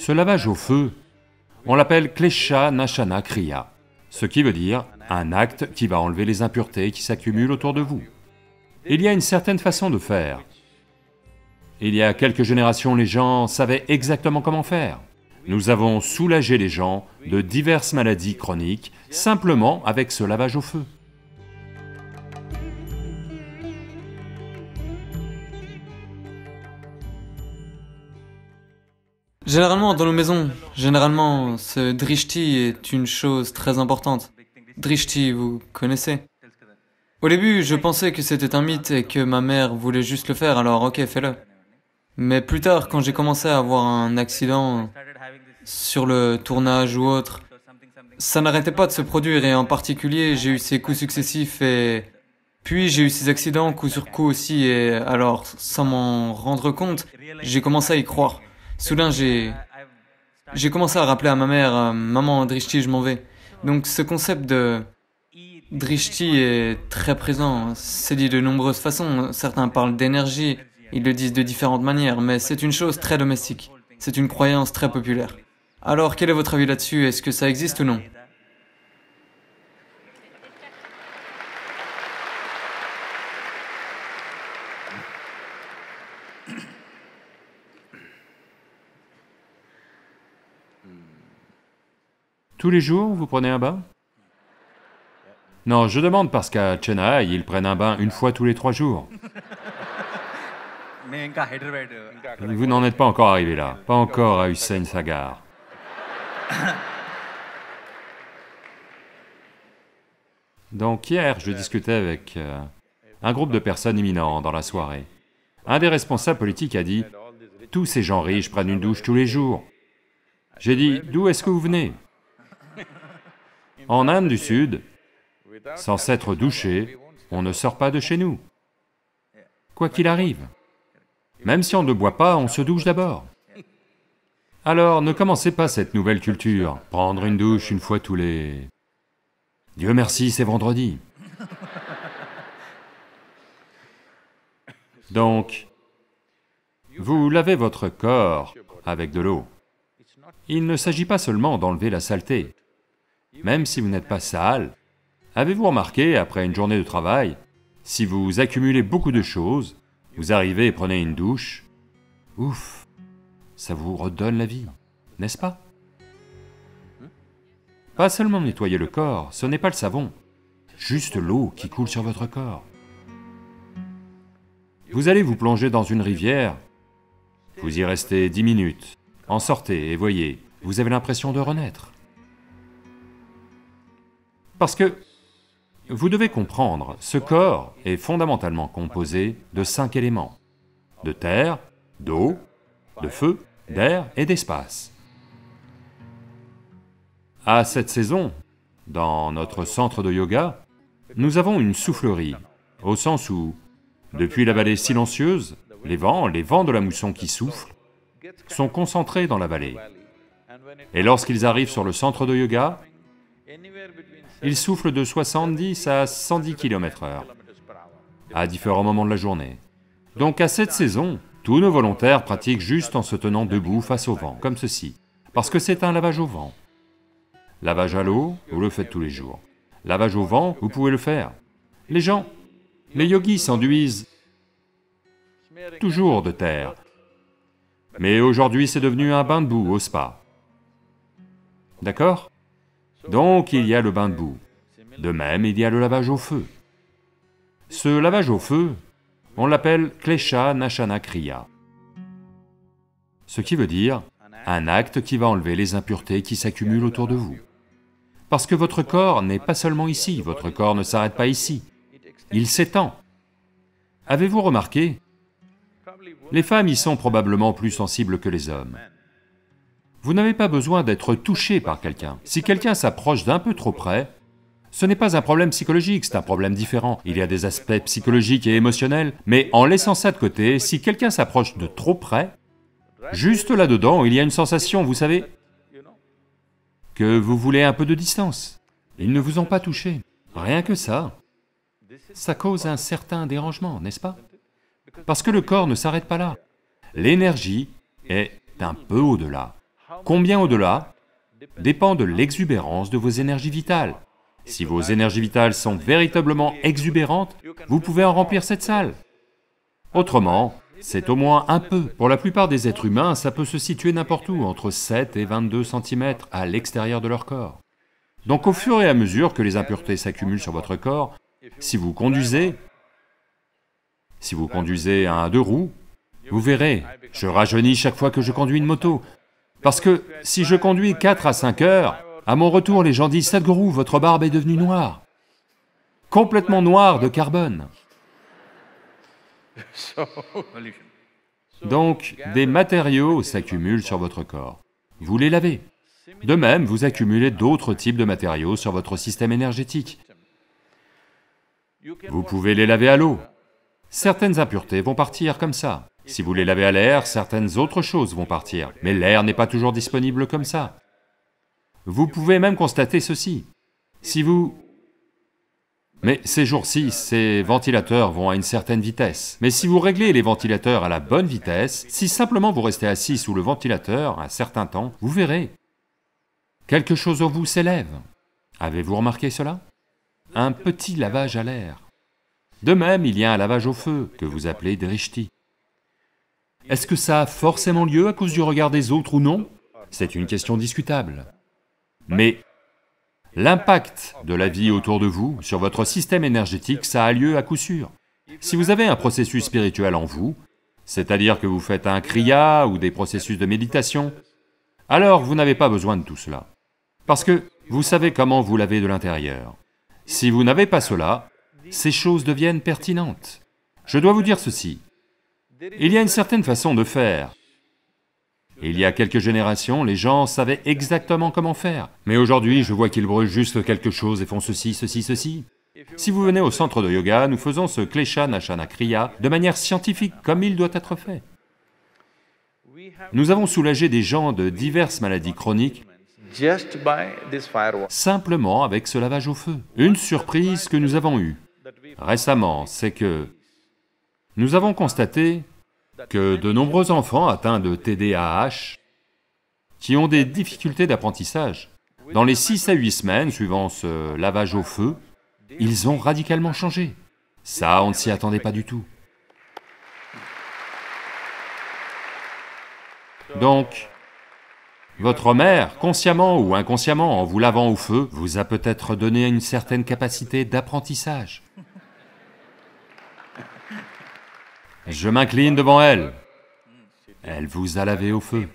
Ce lavage au feu, on l'appelle Klesha Nashana Kriya, ce qui veut dire un acte qui va enlever les impuretés qui s'accumulent autour de vous. Il y a une certaine façon de faire. Il y a quelques générations, les gens savaient exactement comment faire. Nous avons soulagé les gens de diverses maladies chroniques simplement avec ce lavage au feu. Généralement, dans nos maisons, ce drishti est une chose très importante. Drishti, vous connaissez? Au début, je pensais que c'était un mythe et que ma mère voulait juste le faire, alors ok, fais-le. Mais plus tard, quand j'ai commencé à avoir un accident sur le tournage ou autre, ça n'arrêtait pas de se produire et en particulier, j'ai eu ces coups successifs et puis j'ai eu ces accidents coup sur coup aussi et alors, sans m'en rendre compte, j'ai commencé à y croire. Soudain, j'ai commencé à rappeler à ma mère, maman, drishti, je m'en vais. Donc ce concept de drishti est très présent, c'est dit de nombreuses façons, certains parlent d'énergie, ils le disent de différentes manières, mais c'est une chose très domestique, c'est une croyance très populaire. Alors quel est votre avis là-dessus, est-ce que ça existe ou non? Tous les jours, vous prenez un bain? Non, je demande parce qu'à Chennai, ils prennent un bain une fois tous les 3 jours. Vous n'en êtes pas encore arrivé là, pas encore à Hussain Sagar. Donc hier, je discutais avec un groupe de personnes éminents dans la soirée. Un des responsables politiques a dit, « Tous ces gens riches prennent une douche tous les jours. » J'ai dit, « D'où est-ce que vous venez ?» En Inde du Sud, sans s'être douché, on ne sort pas de chez nous, quoi qu'il arrive. Même si on ne boit pas, on se douche d'abord. Alors ne commencez pas cette nouvelle culture, prendre une douche une fois tous les... Dieu merci, c'est vendredi. Donc, vous lavez votre corps avec de l'eau. Il ne s'agit pas seulement d'enlever la saleté. Même si vous n'êtes pas sale, avez-vous remarqué, après une journée de travail, si vous accumulez beaucoup de choses, vous arrivez et prenez une douche, ouf, ça vous redonne la vie, n'est-ce pas? Pas seulement nettoyer le corps, ce n'est pas le savon, juste l'eau qui coule sur votre corps. Vous allez vous plonger dans une rivière, vous y restez 10 minutes, en sortez et voyez, vous avez l'impression de renaître. Parce que, vous devez comprendre, ce corps est fondamentalement composé de 5 éléments, de terre, d'eau, de feu, d'air et d'espace. À cette saison, dans notre centre de yoga, nous avons une soufflerie, au sens où, depuis la vallée silencieuse, les vents de la mousson qui soufflent, sont concentrés dans la vallée. Et lorsqu'ils arrivent sur le centre de yoga, ils soufflent de 70 à 110 km/h, à différents moments de la journée. Donc à cette saison, tous nos volontaires pratiquent juste en se tenant debout face au vent, comme ceci, parce que c'est un lavage au vent. Lavage à l'eau, vous le faites tous les jours. Lavage au vent, vous pouvez le faire. Les gens, les yogis s'enduisent toujours de terre, mais aujourd'hui c'est devenu un bain de boue au spa. D'accord? Donc il y a le bain de boue. De même, il y a le lavage au feu. Ce lavage au feu, on l'appelle Klesha Nashana Kriya, ce qui veut dire un acte qui va enlever les impuretés qui s'accumulent autour de vous. Parce que votre corps n'est pas seulement ici, votre corps ne s'arrête pas ici, il s'étend. Avez-vous remarqué? Les femmes y sont probablement plus sensibles que les hommes. Vous n'avez pas besoin d'être touché par quelqu'un. Si quelqu'un s'approche d'un peu trop près, ce n'est pas un problème psychologique, c'est un problème différent. Il y a des aspects psychologiques et émotionnels, mais en laissant ça de côté, si quelqu'un s'approche de trop près, juste là-dedans, il y a une sensation, vous savez, que vous voulez un peu de distance. Ils ne vous ont pas touché, rien que ça. Ça cause un certain dérangement, n'est-ce pas? Parce que le corps ne s'arrête pas là. L'énergie est un peu au-delà. Combien au-delà dépend de l'exubérance de vos énergies vitales. Si vos énergies vitales sont véritablement exubérantes, vous pouvez en remplir cette salle. Autrement, c'est au moins un peu. Pour la plupart des êtres humains, ça peut se situer n'importe où, entre 7 et 22 cm à l'extérieur de leur corps. Donc au fur et à mesure que les impuretés s'accumulent sur votre corps, si vous conduisez un 2 roues, vous verrez, je rajeunis chaque fois que je conduis une moto. Parce que si je conduis 4 à 5 heures, à mon retour les gens disent « Sadhguru, votre barbe est devenue noire. » Complètement noire de carbone. Donc, des matériaux s'accumulent sur votre corps. Vous les lavez. De même, vous accumulez d'autres types de matériaux sur votre système énergétique. Vous pouvez les laver à l'eau. Certaines impuretés vont partir comme ça. Si vous les lavez à l'air, certaines autres choses vont partir. Mais l'air n'est pas toujours disponible comme ça. Vous pouvez même constater ceci. Si vous... Mais ces jours-ci, ces ventilateurs vont à une certaine vitesse. Mais si vous réglez les ventilateurs à la bonne vitesse, si simplement vous restez assis sous le ventilateur un certain temps, vous verrez, quelque chose en vous s'élève. Avez-vous remarqué cela? Un petit lavage à l'air. De même, il y a un lavage au feu, que vous appelez drishti. Est-ce que ça a forcément lieu à cause du regard des autres ou non? C'est une question discutable. Mais l'impact de la vie autour de vous, sur votre système énergétique, ça a lieu à coup sûr. Si vous avez un processus spirituel en vous, c'est-à-dire que vous faites un kriya ou des processus de méditation, alors vous n'avez pas besoin de tout cela. Parce que vous savez comment vous laver de l'intérieur. Si vous n'avez pas cela, ces choses deviennent pertinentes. Je dois vous dire ceci, il y a une certaine façon de faire. Il y a quelques générations, les gens savaient exactement comment faire. Mais aujourd'hui, je vois qu'ils brûlent juste quelque chose et font ceci, ceci, ceci. Si vous venez au centre de yoga, nous faisons ce Klesha Nashana Kriya de manière scientifique, comme il doit être fait. Nous avons soulagé des gens de diverses maladies chroniques simplement avec ce lavage au feu. Une surprise que nous avons eue récemment, c'est que nous avons constaté que de nombreux enfants atteints de TDAH, qui ont des difficultés d'apprentissage, dans les 6 à 8 semaines suivant ce lavage au feu, ils ont radicalement changé. Ça, on ne s'y attendait pas du tout. Donc, votre mère, consciemment ou inconsciemment, en vous lavant au feu, vous a peut-être donné une certaine capacité d'apprentissage. Je m'incline devant elle. Elle vous a lavé au feu.